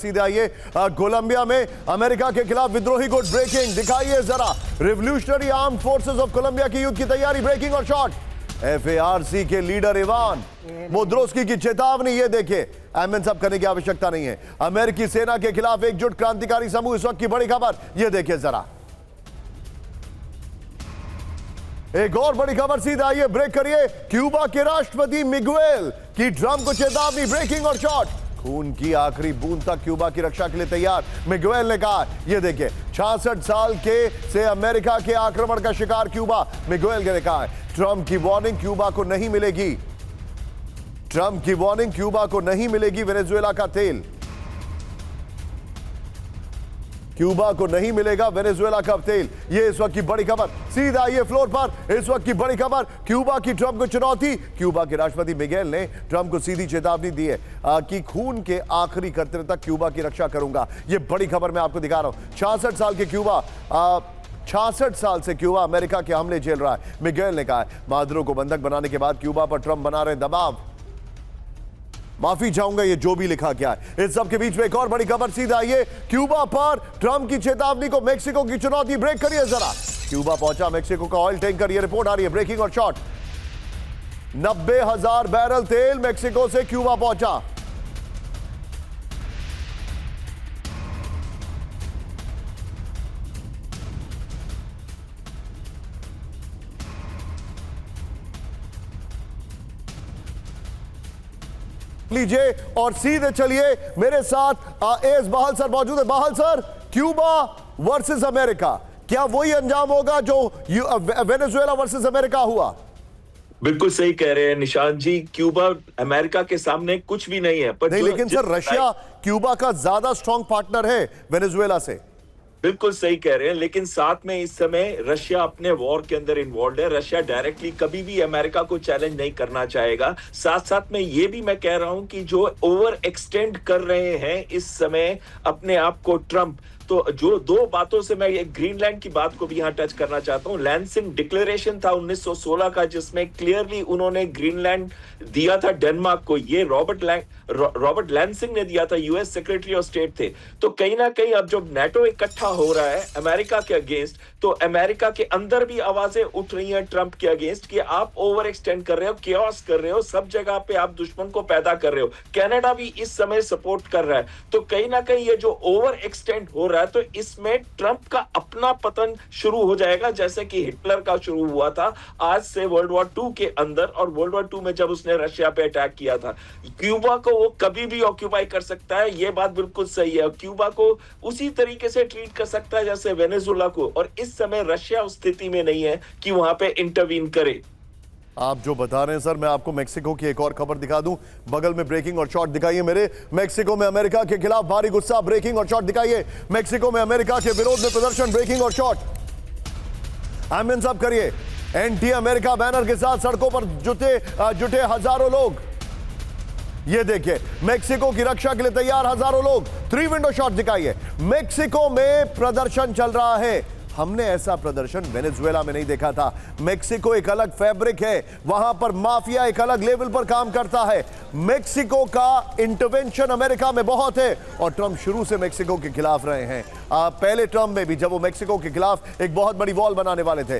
सीधे आइए कोलंबिया में अमेरिका के खिलाफ विद्रोही गुट ब्रेकिंग दिखाइए जरा। Revolutionary Armed Forces of Colombia की युद्ध की तैयारी, ब्रेकिंग और शॉट। FARC के लीडर इवान मोद्रोस्की की चेतावनी, ये देखिए। एमएन सब करने की आवश्यकता नहीं है। अमेरिकी सेना के खिलाफ एकजुट क्रांतिकारी समूह, इस वक्त की बड़ी खबर, ये देखिए जरा। एक और बड़ी खबर सीधा आइए, ब्रेक करिए। क्यूबा के राष्ट्रपति मिगुएल की ट्रंप को चेतावनी, ब्रेकिंग और शॉट। खून की आखिरी बूंद तक क्यूबा की रक्षा के लिए तैयार, मिगुएल ने कहा। यह देखिए, 66 साल के से अमेरिका के आक्रमण का शिकार क्यूबा, मिगुएल ने कहा है। ट्रंप की वार्निंग, क्यूबा को नहीं मिलेगी। ट्रंप की वार्निंग, क्यूबा को नहीं मिलेगी वेनेजुएला का तेल। क्यूबा को नहीं मिलेगा वेनेजुएला का तेल, ये इस वक्त की बड़ी खबर। सीधा आइए फ्लोर पर, इस वक्त की बड़ी खबर। क्यूबा की ट्रंप को चुनौती। क्यूबा के राष्ट्रपति मिगेल ने ट्रंप को सीधी चेतावनी दी है कि खून के आखिरी कतरे तक क्यूबा की रक्षा करूंगा। ये बड़ी खबर मैं आपको दिखा रहा हूं। 66 साल के क्यूबा 66 साल से क्यूबा अमेरिका के हमले झेल रहा है। मिगेल ने कहा है, मादुरो को बंधक बनाने के बाद क्यूबा पर ट्रंप बना रहे दबाव। माफी चाहूंगा ये जो भी लिखा क्या है। इस सब के बीच में एक और बड़ी खबर, सीधा आइए। क्यूबा पर ट्रंप की चेतावनी को मेक्सिको की चुनौती, ब्रेक करिए जरा। क्यूबा पहुंचा मेक्सिको का ऑयल टैंकर, ये रिपोर्ट आ रही है, ब्रेकिंग और शॉट। 90,000 बैरल तेल मेक्सिको से क्यूबा पहुंचा। लीजिए और सीधे चलिए मेरे साथ एस बहाल सर मौजूद है। बहाल सर, क्यूबा वर्सेस अमेरिका, क्या वही अंजाम होगा जो वेनेजुएला वर्सेस अमेरिका हुआ? बिल्कुल सही कह रहे हैं निशांत जी। क्यूबा अमेरिका के सामने कुछ भी नहीं है, पर नहीं, लेकिन सर रशिया क्यूबा का ज्यादा स्ट्रॉन्ग पार्टनर है वेनेजुएला से। बिल्कुल सही कह रहे हैं, लेकिन साथ में इस समय रशिया अपने वॉर के अंदर इन्वॉल्व है। रशिया डायरेक्टली कभी भी अमेरिका को चैलेंज नहीं करना चाहेगा। साथ साथ में ये भी मैं कह रहा हूं कि जो ओवर एक्सटेंड कर रहे हैं इस समय अपने आप को ट्रंप, तो जो दो बातों से मैं एक ग्रीनलैंड की बात को भी यहां टच करना चाहता हूं। लैंसिंग डिक्लेरेशन था 1916 का, जिसमें क्लियरली उन्होंने ग्रीनलैंड दिया था डेनमार्क को। ये रॉबर्ट लैंसिंग ने दिया था, यूएस सेक्रेटरी ऑफ स्टेट थे। तो कहीं ना कहीं अब जब नेटो इकट्ठा हो रहा है अमेरिका के अगेंस्ट, तो अमेरिका के अंदर भी आवाजें उठ रही हैं ट्रंप के अगेंस्ट कि आप ओवर एक्सटेंड कर रहे हो, केओस कर रहे हो, सब जगह पे आप दुश्मन को पैदा कर रहे हो। कनाडा भी इस समय सपोर्ट कर रहा है। तो कहीं ना कहीं ये जो ओवर एक्सटेंड हो रहा है, तो इसमें ट्रंप का अपना पतन शुरू हो जाएगा, जैसे कि हिटलर का शुरू हुआ था आज से वर्ल्ड वॉर 2 के अंदर, और वर्ल्ड वॉर 2 में जब उसने रशिया पे अटैक किया था। क्यूबा को वो कभी भी ऑक्यूपाई कर सकता है, ये बात बिल्कुल सही है। क्यूबा को उसी तरीके से ट्रीट कर सकता है जैसे वेनेजुएला को, और इस समय रशिया उस स्थिति में नहीं है कि वहां पे इंटरवीन करे। आप जो बता रहे हैं सर, मैं आपको मेक्सिको की एक और खबर दिखा दूं। बगल में ब्रेकिंग और शॉट दिखाइए मेरे। मेक्सिको में अमेरिका के खिलाफ भारी गुस्सा, ब्रेकिंग और शॉट दिखाइए। मेक्सिको में अमेरिका के विरोध में प्रदर्शन, ब्रेकिंग और शॉट। एमएन साहब करिए। एंटी अमेरिका बैनर के साथ सड़कों पर जुटे हजारों लोग, ये देखिए। मेक्सिको की रक्षा के लिए तैयार हजारों लोग। 3 विंडो शॉट दिखाइए। मेक्सिको में प्रदर्शन चल रहा है। हमने ऐसा प्रदर्शन वेनेजुएला में नहीं देखा था। मेक्सिको एक अलग फैब्रिक है, वहां पर माफिया एक अलग लेवल पर काम करता है। मेक्सिको का इंटरवेंशन अमेरिका में बहुत है, और ट्रंप शुरू से मेक्सिको के खिलाफ रहे हैं। पहले टर्म में भी जब वो मेक्सिको के खिलाफ एक बहुत बड़ी वॉल बनाने वाले थे,